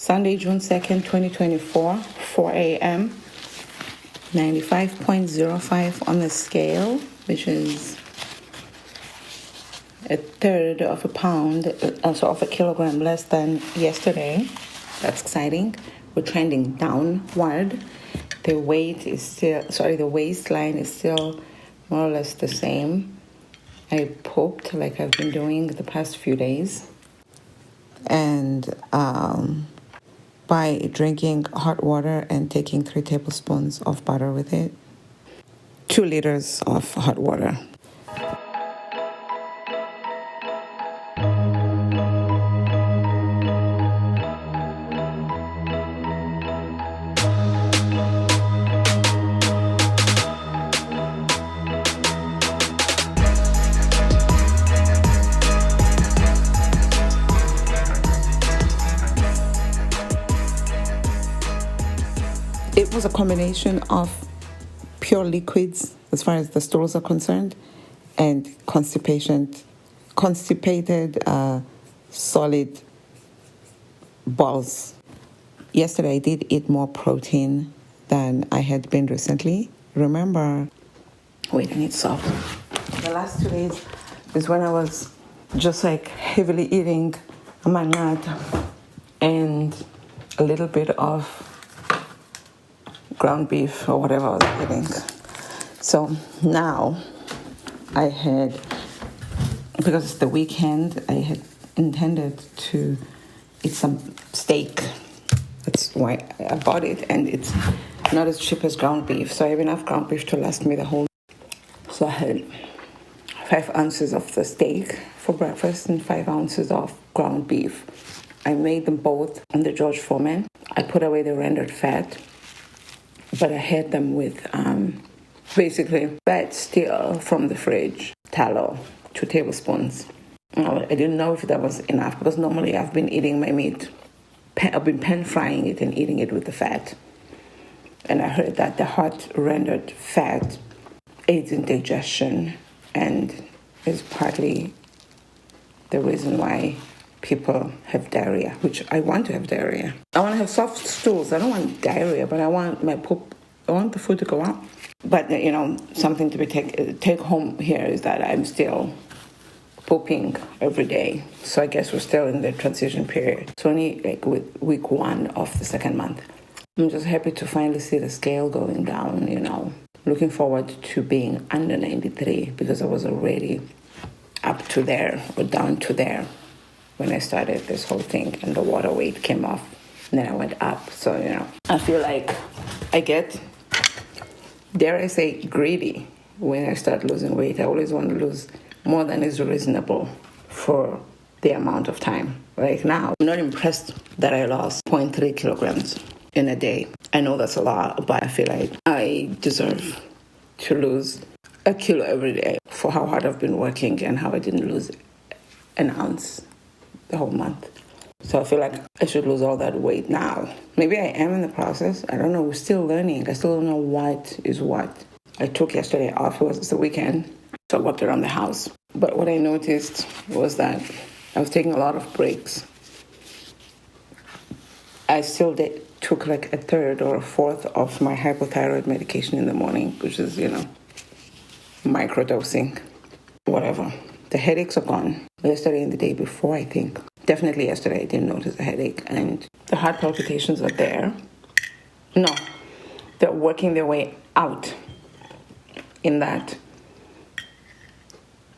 Sunday, June 2nd, 2024, 4 a.m., 95.05 on the scale, which is a third of a pound, also of a kilogram less than yesterday. That's exciting. We're trending downward. The waistline is still more or less the same. I pooped like I've been doing the past few days. And by drinking hot water and taking 3 tablespoons of butter with it, 2 liters of hot water. It was a combination of pure liquids, as far as the stools are concerned, and constipated solid balls. Yesterday I did eat more protein than I had been recently. Remember, wait, I need salt. The last 2 days is when I was just like heavily eating my nut and a little bit of ground beef or whatever I was eating. So now I had, because it's the weekend, I had intended to eat some steak. That's why I bought it, and it's not as cheap as ground beef. So I have enough ground beef to last me the whole. So I had 5 ounces of the steak for breakfast and 5 ounces of ground beef. I made them both on the George Foreman. I put away the rendered fat, but I had them with basically fat still from the fridge, tallow, 2 tablespoons. I didn't know if that was enough because normally I've been eating my meat, I've been pan frying it and eating it with the fat. And I heard that the hot rendered fat aids in digestion and is partly the reason why people have diarrhea, which I want to have diarrhea. I want to have soft stools. I don't want diarrhea, but I want my poop. I want the food to go out. But, something to be take home here is that I'm still pooping every day. So I guess we're still in the transition period. It's only like with week 1 of the 2nd month. I'm just happy to finally see the scale going down, Looking forward to being under 93 because I was already up to there or down to there when I started this whole thing, and the water weight came off and then I went up. So, I feel like I get, dare I say, greedy when I start losing weight. I always want to lose more than is reasonable for the amount of time. Like now, I'm not impressed that I lost 0.3 kilograms in a day. I know that's a lot, but I feel like I deserve to lose a kilo every day for how hard I've been working and how I didn't lose an ounce the whole month. So I feel like I should lose all that weight now. Maybe I am in the process. I don't know. We're still learning. I still don't know what is what. I took yesterday off. It was the weekend, so I walked around the house. But what I noticed was that I was taking a lot of breaks. I still took like a third or a fourth of my hypothyroid medication in the morning, which is, microdosing, whatever. The headaches are gone. Yesterday and the day before, I think. Definitely yesterday, I didn't notice a headache. And the heart palpitations are there. No, they're working their way out in that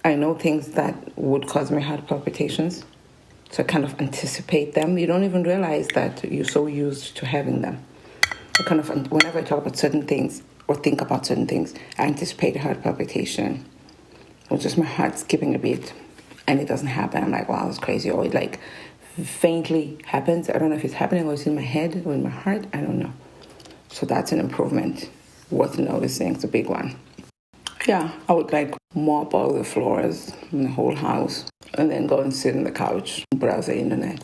I know things that would cause me heart palpitations. So I kind of anticipate them. You don't even realize that you're so used to having them. Whenever I talk about certain things or think about certain things, I anticipate a heart palpitation. Or just my heart skipping a beat, and it doesn't happen. I'm like, wow, that's crazy. Or it like faintly happens. I don't know if it's happening or it's in my head or in my heart. I don't know. So that's an improvement worth noticing. It's a big one. Yeah, I would like mop all the floors in the whole house and then go and sit on the couch and browse the internet.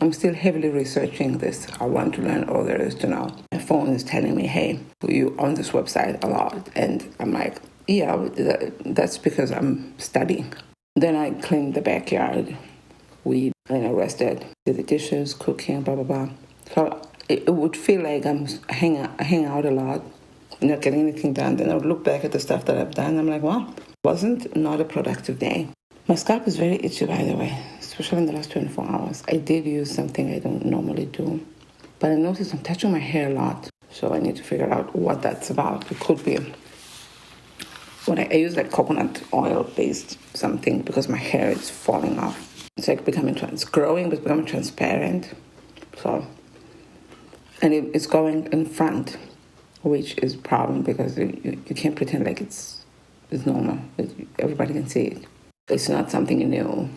I'm still heavily researching this. I want to learn all there is to know. My phone is telling me, hey, you on this website a lot. And I'm like, yeah, that's because I'm studying. Then I cleaned the backyard, weed, and I rested. Did the dishes, cooking, blah, blah, blah. So it would feel like I'm hang out a lot, not getting anything done. Then I would look back at the stuff that I've done. I'm like, well, wasn't not a productive day. My scalp is very itchy, by the way, especially in the last 24 hours. I did use something I don't normally do, but I noticed I'm touching my hair a lot. So I need to figure out what that's about. It could be when I use like coconut oil based something because my hair is falling off. It's like it's growing, but becoming transparent. So, and it's going in front, which is a problem because you can't pretend like it's normal. Everybody can see it. It's not something new.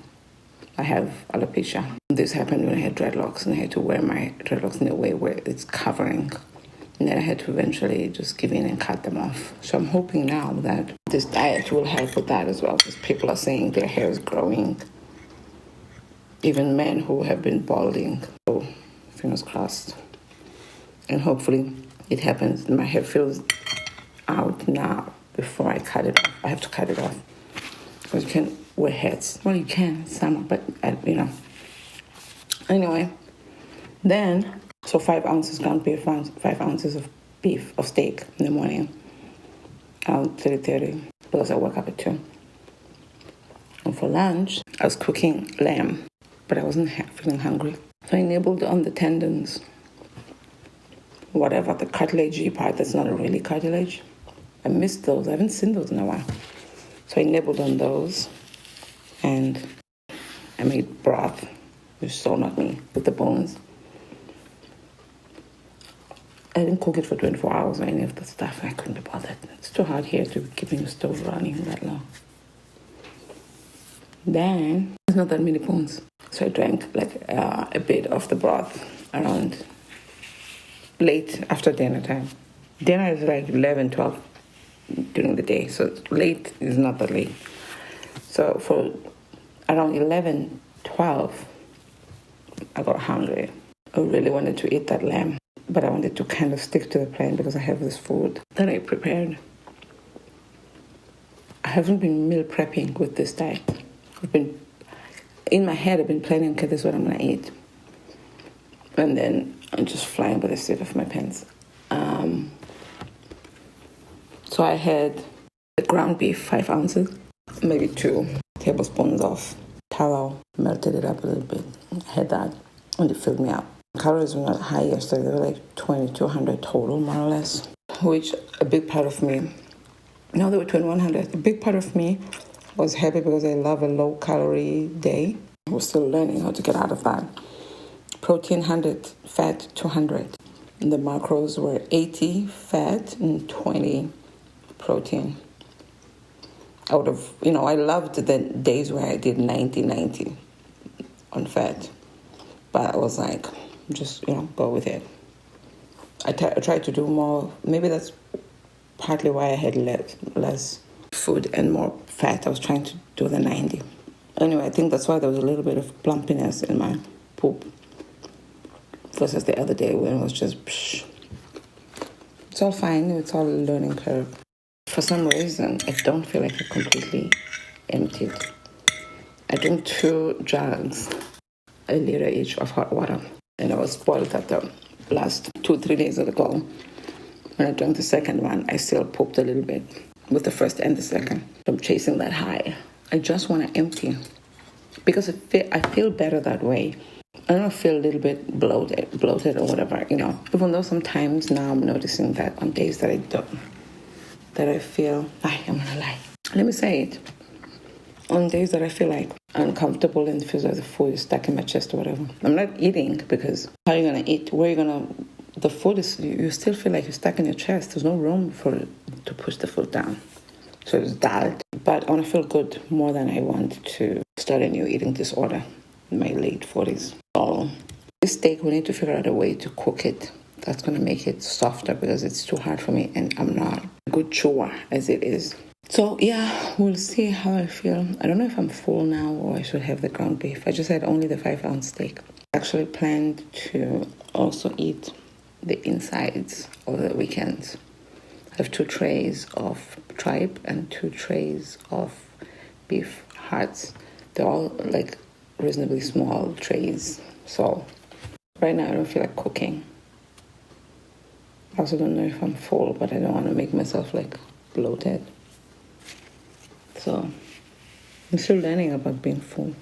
I have alopecia. This happened when I had dreadlocks, and I had to wear my dreadlocks in a way where it's covering. And then I had to eventually just give in and cut them off. So I'm hoping now that this diet will help with that as well, because people are saying their hair is growing. Even men who have been balding. So fingers crossed. And hopefully it happens. My hair feels out now before I cut it off. I have to cut it off. Because you can wear hats. Well, you can, some, but, Anyway, then, so 5 ounces ground beef, 5 ounces of beef, of steak in the morning. Around 3:30, because I woke up at 2. And for lunch, I was cooking lamb, but I wasn't feeling hungry. So I nibbled on the tendons, whatever, the cartilagey part that's not really cartilage. I missed those. I haven't seen those in a while. So I nibbled on those, and I made broth, which is so not me, with the bones. I didn't cook it for 24 hours or any of the stuff. I couldn't be bothered. It's too hard here to keep the stove running that long. Then, there's not that many bones. So I drank like a bit of the broth around late after dinner time. Dinner is like 11, 12 during the day. So late is not that late. So for around 11, 12, I got hungry. I really wanted to eat that lamb. But I wanted to kind of stick to the plan because I have this food that I prepared. I haven't been meal prepping with this diet. In my head, I've been planning, okay, this is what I'm going to eat. And then I'm just flying by the seat of my pants. So I had the ground beef, 5 ounces, maybe 2 tablespoons of tallow, melted it up a little bit. I had that, and it filled me up. Calories were not high yesterday. They were like 2,200 total, more or less, which a big part of me, no, they were 2,100. A big part of me was happy because I love a low-calorie day. I was still learning how to get out of that. Protein 100, fat 200. And the macros were 80 fat and 20 protein. I would have, I loved the days where I did 90 on fat. But I was like, just, go with it. I tried to do more. Maybe that's partly why I had less food and more fat. I was trying to do the 90. Anyway, I think that's why there was a little bit of plumpiness in my poop versus the other day when it was just psh. It's all fine. It's all a learning curve. For some reason, I don't feel like I completely emptied. I drink 2 jugs, a liter each of hot water. And I was spoiled at the last 2-3 days ago. When I drank the second one, I still pooped a little bit with the first and the second. I'm chasing that high. I just want to empty because I feel better that way. I don't feel a little bit bloated or whatever, Even though sometimes now I'm noticing that on days that I don't, that I feel, I'm going to lie. Let me say it. On days that I feel like uncomfortable and feels like the food is stuck in my chest or whatever, I'm not eating because how are you going to eat? Where are you going to... The food is... You still feel like you're stuck in your chest. There's no room to push the food down. So it's that. But I want to feel good more than I want to start a new eating disorder in my late 40s. So this steak, we need to figure out a way to cook it. That's going to make it softer because it's too hard for me and I'm not a good chewer as it is. So, yeah, we'll see how I feel. I don't know if I'm full now or I should have the ground beef. I just had only the 5-ounce steak. I actually planned to also eat the insides over the weekends. I have 2 trays of tripe and 2 trays of beef hearts. They're all like reasonably small trays. So Right now, I don't feel like cooking. I also don't know if I'm full, but I don't want to make myself like bloated. So I'm still learning about being full.